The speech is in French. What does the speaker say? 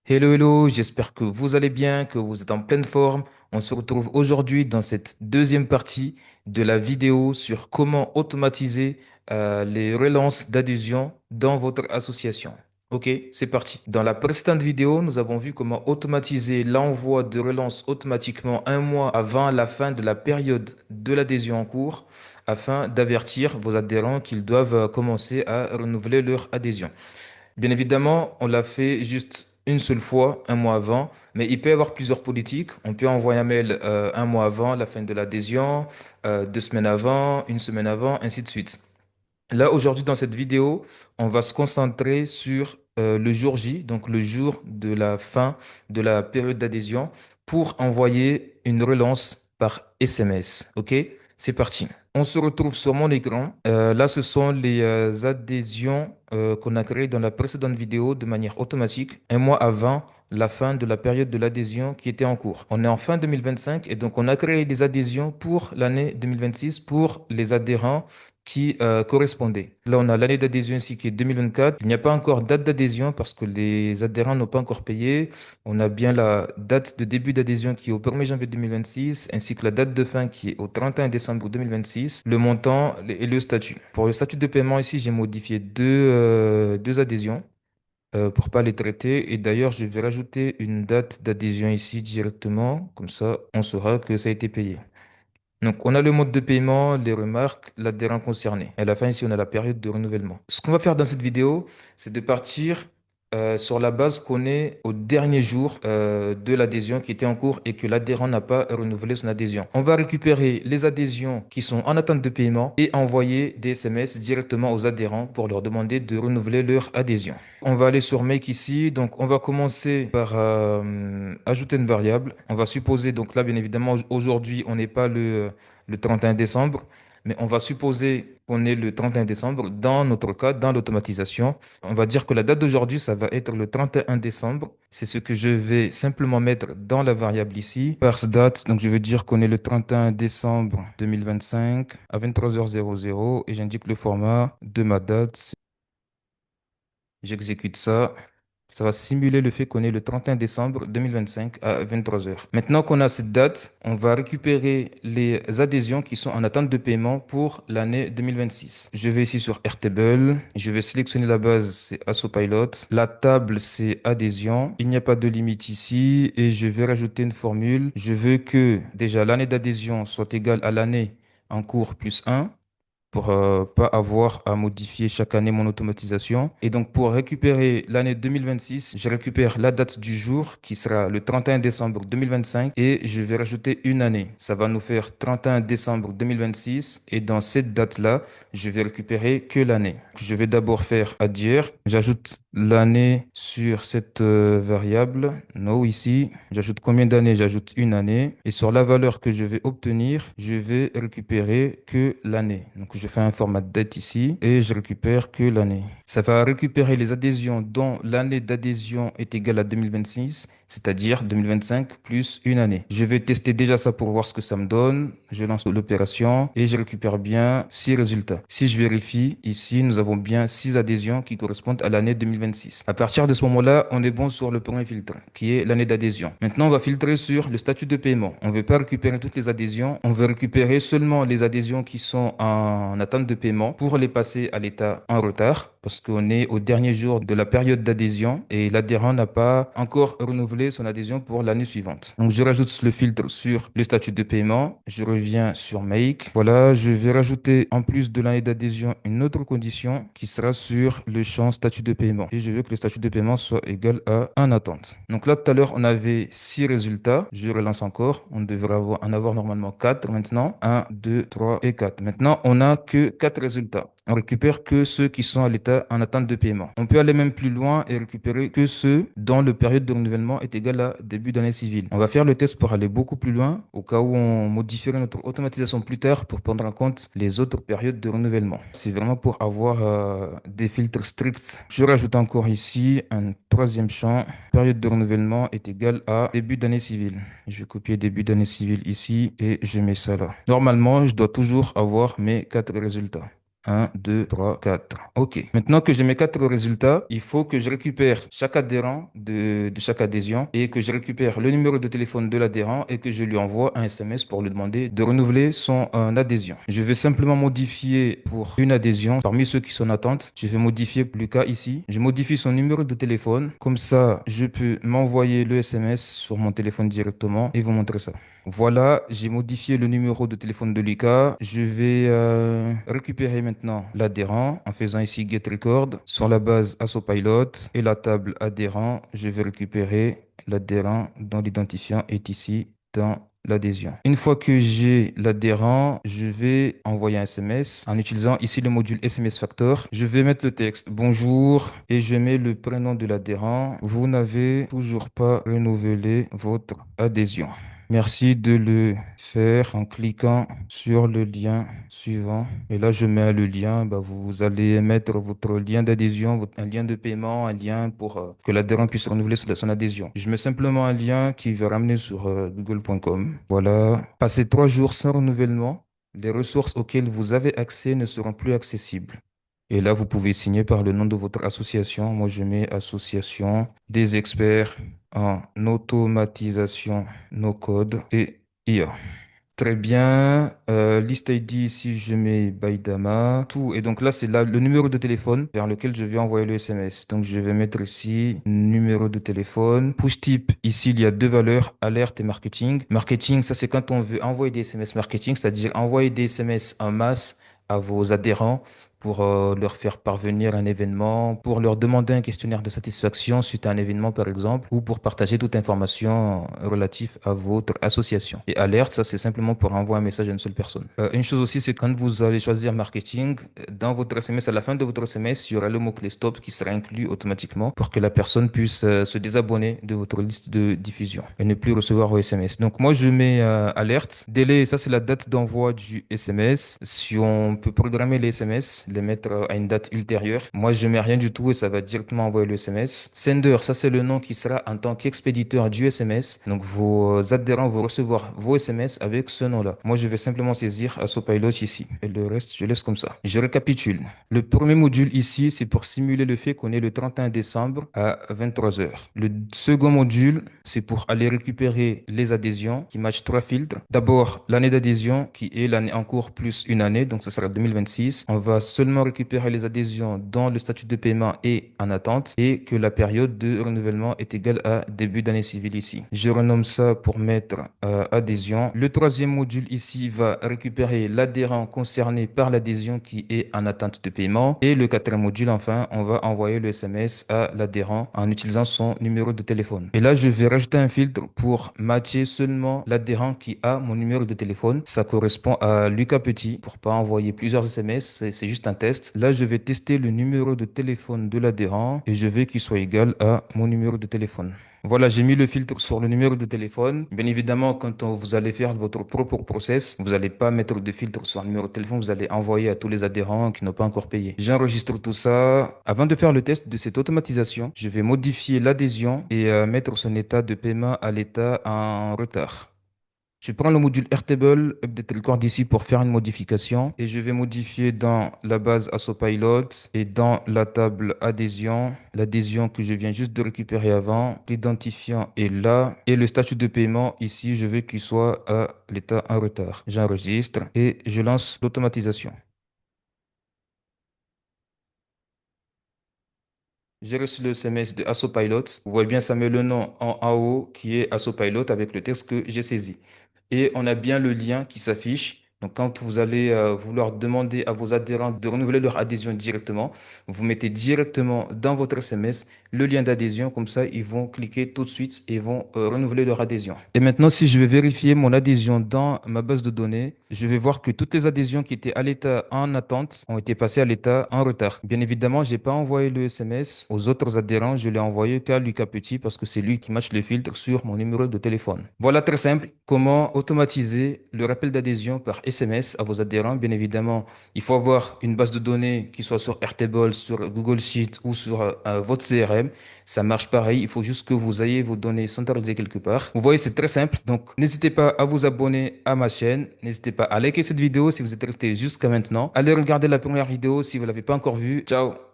Hello, hello, j'espère que vous allez bien, que vous êtes en pleine forme. On se retrouve aujourd'hui dans cette deuxième partie de la vidéo sur comment automatiser les relances d'adhésion dans votre association. Ok, c'est parti. Dans la précédente vidéo, nous avons vu comment automatiser l'envoi de relances automatiquement un mois avant la fin de la période de l'adhésion en cours afin d'avertir vos adhérents qu'ils doivent commencer à renouveler leur adhésion. Bien évidemment, on l'a fait juste une seule fois, un mois avant, mais il peut y avoir plusieurs politiques. On peut envoyer un mail un mois avant la fin de l'adhésion, 2 semaines avant, une semaine avant, ainsi de suite. Là, aujourd'hui, dans cette vidéo, on va se concentrer sur le jour J, donc le jour de la fin de la période d'adhésion, pour envoyer une relance par SMS. OK? C'est parti. On se retrouve sur mon écran. Là, ce sont les adhésions qu'on a créées dans la précédente vidéo de manière automatique, un mois avant la fin de la période de l'adhésion qui était en cours. On est en fin 2025 et donc on a créé des adhésions pour l'année 2026 pour les adhérents qui correspondaient. Là, on a l'année d'adhésion ici qui est 2024. Il n'y a pas encore date d'adhésion parce que les adhérents n'ont pas encore payé. On a bien la date de début d'adhésion qui est au 1er janvier 2026, ainsi que la date de fin qui est au 31 décembre 2026, le montant et le statut. Pour le statut de paiement ici, j'ai modifié deux adhésions pour pas les traiter. Et d'ailleurs, je vais rajouter une date d'adhésion ici directement. Comme ça, on saura que ça a été payé. Donc, on a le mode de paiement, les remarques, l'adhérent concerné. Et à la fin, ici, on a la période de renouvellement. Ce qu'on va faire dans cette vidéo, c'est de partir sur la base qu'on est au dernier jour de l'adhésion qui était en cours et que l'adhérent n'a pas renouvelé son adhésion. On va récupérer les adhésions qui sont en attente de paiement et envoyer des SMS directement aux adhérents pour leur demander de renouveler leur adhésion. On va aller sur Make ici. Donc, on va commencer par ajouter une variable. On va supposer, donc là, bien évidemment, aujourd'hui, on n'est pas le 31 décembre, mais on va supposer qu'on est le 31 décembre. Dans notre cas, dans l'automatisation, on va dire que la date d'aujourd'hui, ça va être le 31 décembre. C'est ce que je vais simplement mettre dans la variable ici. Parse date, donc je vais dire qu'on est le 31 décembre 2025 à 23h00 et j'indique le format de ma date. J'exécute ça. Ça va simuler le fait qu'on est le 31 décembre 2025 à 23 heures. Maintenant qu'on a cette date, on va récupérer les adhésions qui sont en attente de paiement pour l'année 2026. Je vais ici sur Airtable. Je vais sélectionner la base, c'est AssoPilot. La table, c'est adhésion. Il n'y a pas de limite ici et je vais rajouter une formule. Je veux que déjà l'année d'adhésion soit égale à l'année en cours plus 1 pour pas avoir à modifier chaque année mon automatisation. Et donc, pour récupérer l'année 2026, je récupère la date du jour qui sera le 31 décembre 2025 et je vais rajouter une année. Ça va nous faire 31 décembre 2026 et dans cette date-là, je vais récupérer que l'année. Je vais d'abord faire add year. J'ajoute l'année sur cette variable. No ici. J'ajoute combien d'années? J'ajoute une année. Et sur la valeur que je vais obtenir, je vais récupérer que l'année. Donc je fais un format date ici et je récupère que l'année. Ça va récupérer les adhésions dont l'année d'adhésion est égale à 2026, c'est-à-dire 2025 plus une année. Je vais tester déjà ça pour voir ce que ça me donne. Je lance l'opération et je récupère bien 6 résultats. Si je vérifie, ici, nous avons bien 6 adhésions qui correspondent à l'année 2026. À partir de ce moment-là, on est bon sur le premier filtre, qui est l'année d'adhésion. Maintenant, on va filtrer sur le statut de paiement. On ne veut pas récupérer toutes les adhésions. On veut récupérer seulement les adhésions qui sont en attente de paiement pour les passer à l'état en retard, parce qu'on est au dernier jour de la période d'adhésion et l'adhérent n'a pas encore renouvelé son adhésion pour l'année suivante. Donc, je rajoute le filtre sur le statut de paiement. Je reviens sur Make. Voilà, je vais rajouter en plus de l'année d'adhésion une autre condition qui sera sur le champ statut de paiement. Et je veux que le statut de paiement soit égal à en attente. Donc là, tout à l'heure, on avait 6 résultats. Je relance encore. On devrait en avoir normalement 4 maintenant. Un, 2, 3 et 4. Maintenant, on n'a que 4 résultats. On récupère que ceux qui sont à l'état en attente de paiement. On peut aller même plus loin et récupérer que ceux dont le période de renouvellement est égale à début d'année civile. On va faire le test pour aller beaucoup plus loin au cas où on modifierait notre automatisation plus tard pour prendre en compte les autres périodes de renouvellement. C'est vraiment pour avoir des filtres stricts. Je rajoute encore ici un troisième champ. Période de renouvellement est égale à début d'année civile. Je vais copier début d'année civile ici et je mets ça là. Normalement, je dois toujours avoir mes 4 résultats. 1, 2, 3, 4. OK. Maintenant que j'ai mes quatre résultats, il faut que je récupère chaque adhérent de chaque adhésion et que je récupère le numéro de téléphone de l'adhérent et que je lui envoie un SMS pour lui demander de renouveler son adhésion. Je vais simplement modifier pour une adhésion parmi ceux qui sont en attente. Je vais modifier pour Lucas ici. Je modifie son numéro de téléphone. Comme ça, je peux m'envoyer le SMS sur mon téléphone directement et vous montrer ça. Voilà, j'ai modifié le numéro de téléphone de Lucas. Je vais récupérer maintenant l'adhérent en faisant ici Get Record sur la base AssoPilot et la table adhérent. Je vais récupérer l'adhérent dont l'identifiant est ici dans l'adhésion. Une fois que j'ai l'adhérent, je vais envoyer un SMS en utilisant ici le module SMS Factor. Je vais mettre le texte bonjour et je mets le prénom de l'adhérent. Vous n'avez toujours pas renouvelé votre adhésion. Merci de le faire en cliquant sur le lien suivant. Et là, je mets le lien. Bah, vous allez mettre votre lien d'adhésion, un lien de paiement, un lien pour que l'adhérent puisse renouveler son adhésion. Je mets simplement un lien qui va ramener sur google.com. Voilà. Passez 3 jours sans renouvellement. Les ressources auxquelles vous avez accès ne seront plus accessibles. Et là, vous pouvez signer par le nom de votre association. Moi, je mets Association des experts en automatisation, no code et IA. Très bien. List ID ici, je mets Baidama. Tout. Et donc là, c'est là le numéro de téléphone vers lequel je vais envoyer le SMS. Donc, je vais mettre ici numéro de téléphone. Push type, ici, il y a deux valeurs, alerte et marketing. Marketing, ça, c'est quand on veut envoyer des SMS marketing, c'est-à-dire envoyer des SMS en masse à vos adhérents pour leur faire parvenir un événement, pour leur demander un questionnaire de satisfaction suite à un événement, par exemple, ou pour partager toute information relative à votre association. Et alerte, ça, c'est simplement pour envoyer un message à une seule personne. Une chose aussi, c'est quand vous allez choisir marketing, dans votre SMS, à la fin de votre SMS, il y aura le mot-clé stop qui sera inclus automatiquement pour que la personne puisse se désabonner de votre liste de diffusion et ne plus recevoir vos SMS. Donc, moi, je mets alerte. Délai, ça, c'est la date d'envoi du SMS. Si on peut programmer les SMS, les mettre à une date ultérieure. Moi, je mets rien du tout et ça va directement envoyer le SMS. Sender, ça c'est le nom qui sera en tant qu'expéditeur du SMS. Donc vos adhérents vont recevoir vos SMS avec ce nom-là. Moi, je vais simplement saisir AssoPilot ici. Et le reste, je laisse comme ça. Je récapitule. Le premier module ici, c'est pour simuler le fait qu'on est le 31 décembre à 23 heures. Le second module, c'est pour aller récupérer les adhésions qui matchent trois filtres. D'abord, l'année d'adhésion qui est l'année en cours plus une année, donc ce sera 2026. On va seulement récupérer les adhésions dont le statut de paiement est en attente et que la période de renouvellement est égale à début d'année civile ici. Je renomme ça pour mettre adhésion. Le troisième module ici va récupérer l'adhérent concerné par l'adhésion qui est en attente de paiement. Et le quatrième module, enfin, on va envoyer le SMS à l'adhérent en utilisant son numéro de téléphone. Et là, je vais rajouter un filtre pour matcher seulement l'adhérent qui a mon numéro de téléphone. Ça correspond à Lucas Petit pour pas envoyer plusieurs SMS. C'est juste un test. Là, je vais tester le numéro de téléphone de l'adhérent et je veux qu'il soit égal à mon numéro de téléphone. Voilà, j'ai mis le filtre sur le numéro de téléphone. Bien évidemment, quand vous allez faire votre propre process, vous n'allez pas mettre de filtre sur un numéro de téléphone, vous allez envoyer à tous les adhérents qui n'ont pas encore payé. J'enregistre tout ça. Avant de faire le test de cette automatisation, je vais modifier l'adhésion et mettre son état de paiement à l'état en retard. Je prends le module Airtable Update Record ici pour faire une modification et je vais modifier dans la base AssoPilot et dans la table adhésion, l'adhésion que je viens juste de récupérer avant, l'identifiant est là et le statut de paiement ici, je veux qu'il soit à l'état en retard. J'enregistre et je lance l'automatisation. J'ai reçu le SMS de AssoPilot. Vous voyez bien, ça met le nom en haut qui est AssoPilot avec le texte que j'ai saisi. Et on a bien le lien qui s'affiche. Donc, quand vous allez vouloir demander à vos adhérents de renouveler leur adhésion directement, vous mettez directement dans votre SMS le lien d'adhésion. Comme ça, ils vont cliquer tout de suite et vont renouveler leur adhésion. Et maintenant, si je vais vérifier mon adhésion dans ma base de données, je vais voir que toutes les adhésions qui étaient à l'état en attente ont été passées à l'état en retard. Bien évidemment, je n'ai pas envoyé le SMS aux autres adhérents. Je l'ai envoyé qu'à Lucas Petit parce que c'est lui qui matche le filtre sur mon numéro de téléphone. Voilà très simple comment automatiser le rappel d'adhésion par SMS à vos adhérents. Bien évidemment, il faut avoir une base de données qui soit sur Airtable, sur Google Sheet ou sur votre CRM. Ça marche pareil. Il faut juste que vous ayez vos données centralisées quelque part. Vous voyez, c'est très simple. Donc, n'hésitez pas à vous abonner à ma chaîne. N'hésitez pas à liker cette vidéo si vous êtes resté jusqu'à maintenant. Allez regarder la première vidéo si vous ne l'avez pas encore vue. Ciao!